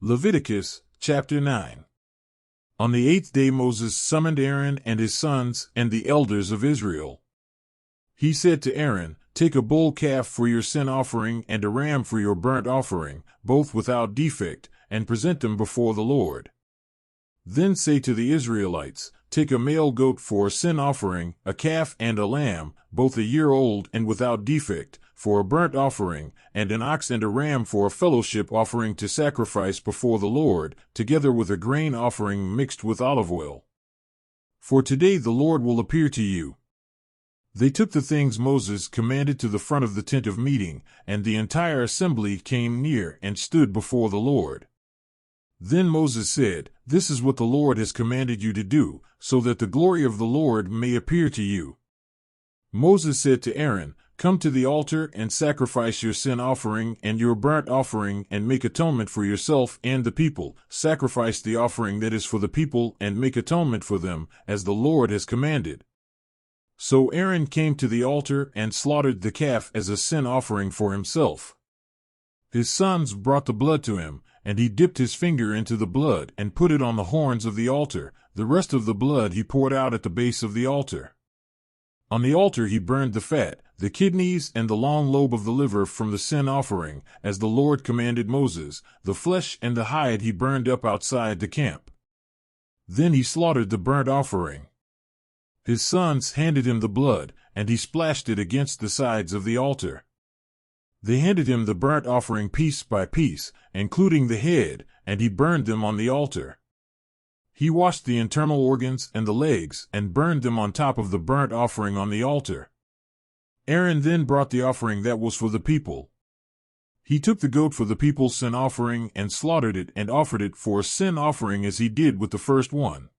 Leviticus chapter 9. On the 8th day Moses summoned Aaron and his sons and the elders of Israel. He said to Aaron, "Take a bull calf for your sin offering and a ram for your burnt offering, both without defect, and present them before the Lord. Then say to the Israelites, Take a male goat for a sin offering, a calf and a lamb, both a year old and without defect, for a burnt offering, and an ox and a ram for a fellowship offering to sacrifice before the Lord, together with a grain offering mixed with olive oil. For today the Lord will appear to you." They took the things Moses commanded to the front of the tent of meeting, and the entire assembly came near and stood before the Lord. Then Moses said, "This is what the Lord has commanded you to do, so that the glory of the Lord may appear to you." Moses said to Aaron, "Come to the altar and sacrifice your sin offering and your burnt offering and make atonement for yourself and the people. Sacrifice the offering that is for the people and make atonement for them, as the Lord has commanded." So Aaron came to the altar and slaughtered the calf as a sin offering for himself. His sons brought the blood to him, and he dipped his finger into the blood and put it on the horns of the altar. The rest of the blood he poured out at the base of the altar. On the altar he burned the fat, the kidneys and the long lobe of the liver from the sin offering, as the Lord commanded Moses. The flesh and the hide he burned up outside the camp. Then he slaughtered the burnt offering. His sons handed him the blood, and he splashed it against the sides of the altar. They handed him the burnt offering piece by piece, including the head, and he burned them on the altar. He washed the internal organs and the legs and burned them on top of the burnt offering on the altar. Aaron then brought the offering that was for the people. He took the goat for the people's sin offering and slaughtered it and offered it for a sin offering as he did with the first one.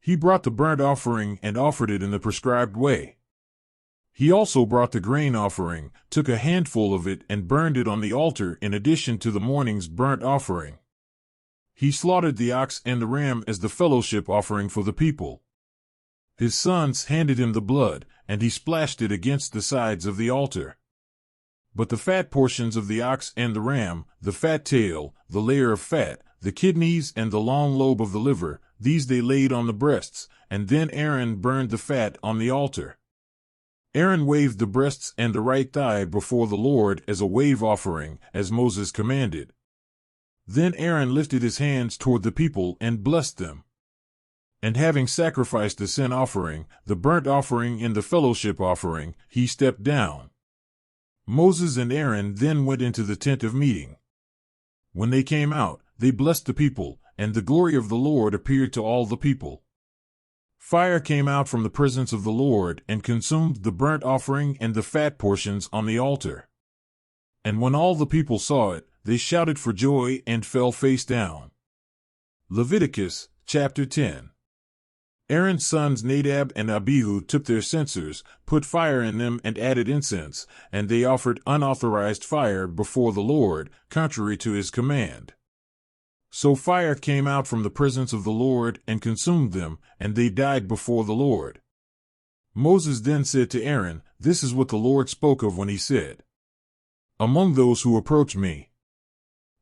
He brought the burnt offering and offered it in the prescribed way. He also brought the grain offering, took a handful of it and burned it on the altar in addition to the morning's burnt offering. He slaughtered the ox and the ram as the fellowship offering for the people. His sons handed him the blood, and he splashed it against the sides of the altar. But the fat portions of the ox and the ram, the fat tail, the layer of fat, the kidneys and the long lobe of the liver, these they laid on the breasts, and then Aaron burned the fat on the altar. Aaron waved the breasts and the right thigh before the Lord as a wave offering, as Moses commanded. Then Aaron lifted his hands toward the people and blessed them. And having sacrificed the sin offering, the burnt offering and the fellowship offering, he stepped down. Moses and Aaron then went into the tent of meeting. When they came out, they blessed the people, and the glory of the Lord appeared to all the people. Fire came out from the presence of the Lord and consumed the burnt offering and the fat portions on the altar. And when all the people saw it, they shouted for joy and fell face down. Leviticus chapter 10. Aaron's sons Nadab and Abihu took their censers, put fire in them and added incense, and they offered unauthorized fire before the Lord, contrary to his command. So fire came out from the presence of the Lord and consumed them, and they died before the Lord. Moses then said to Aaron, "This is what the Lord spoke of when he said, 'Among those who approach me,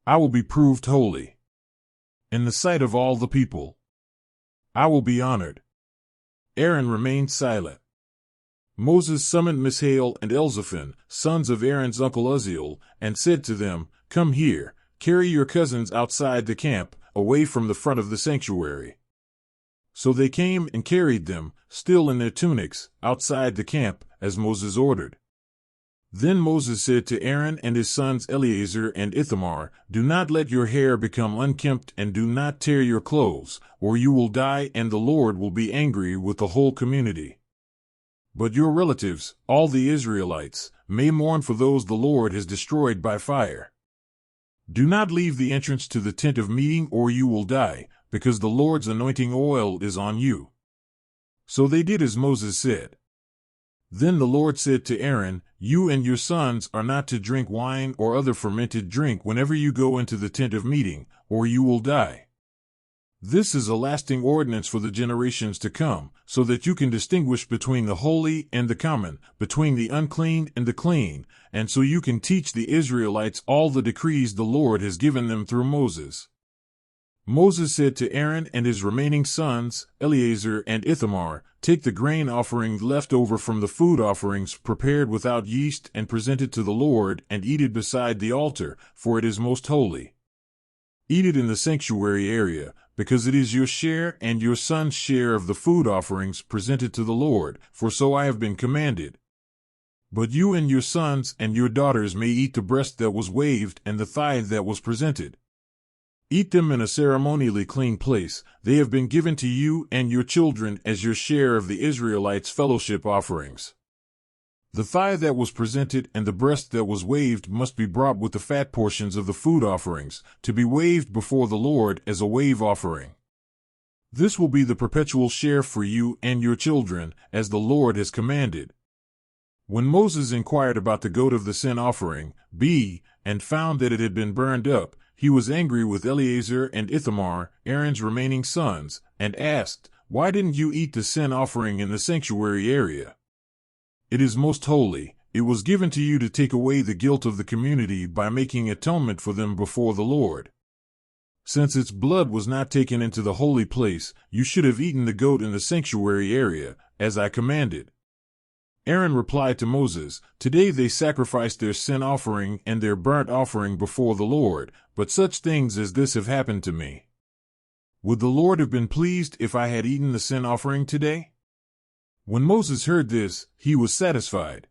I will be proved holy. In the sight of all the people, I will be honored.'" Aaron remained silent. Moses summoned Mishael and Elzaphan, sons of Aaron's uncle Uzziel, and said to them, "Come here. Carry your cousins outside the camp, away from the front of the sanctuary." So they came and carried them, still in their tunics, outside the camp, as Moses ordered. Then Moses said to Aaron and his sons Eleazar and Ithamar, "Do not let your hair become unkempt and do not tear your clothes, or you will die and the Lord will be angry with the whole community. But your relatives, all the Israelites, may mourn for those the Lord has destroyed by fire. Do not leave the entrance to the tent of meeting or you will die, because the Lord's anointing oil is on you." So they did as Moses said. Then the Lord said to Aaron, "You and your sons are not to drink wine or other fermented drink whenever you go into the tent of meeting, or you will die." This is a lasting ordinance for the generations to come, so that you can distinguish between the holy and the common, between the unclean and the clean, and so you can teach the Israelites all the decrees the Lord has given them through Moses. Moses said to Aaron and his remaining sons, Eleazar and Ithamar, "Take the grain offering left over from the food offerings prepared without yeast and present it to the Lord, and eat it beside the altar, for it is most holy. Eat it in the sanctuary area, because it is your share and your son's share of the food offerings presented to the Lord, for so I have been commanded. But you and your sons and your daughters may eat the breast that was waved and the thigh that was presented. Eat them in a ceremonially clean place. They have been given to you and your children as your share of the Israelites' fellowship offerings. The thigh that was presented and the breast that was waved must be brought with the fat portions of the food offerings, to be waved before the Lord as a wave offering. This will be the perpetual share for you and your children, as the Lord has commanded." When Moses inquired about the goat of the sin offering, and found that it had been burned up, he was angry with Eleazar and Ithamar, Aaron's remaining sons, and asked, "Why didn't you eat the sin offering in the sanctuary area? It is most holy. It was given to you to take away the guilt of the community by making atonement for them before the Lord. Since its blood was not taken into the holy place, you should have eaten the goat in the sanctuary area, as I commanded." Aaron replied to Moses, "Today they sacrificed their sin offering and their burnt offering before the Lord, but such things as this have happened to me. Would the Lord have been pleased if I had eaten the sin offering today?" When Moses heard this, he was satisfied.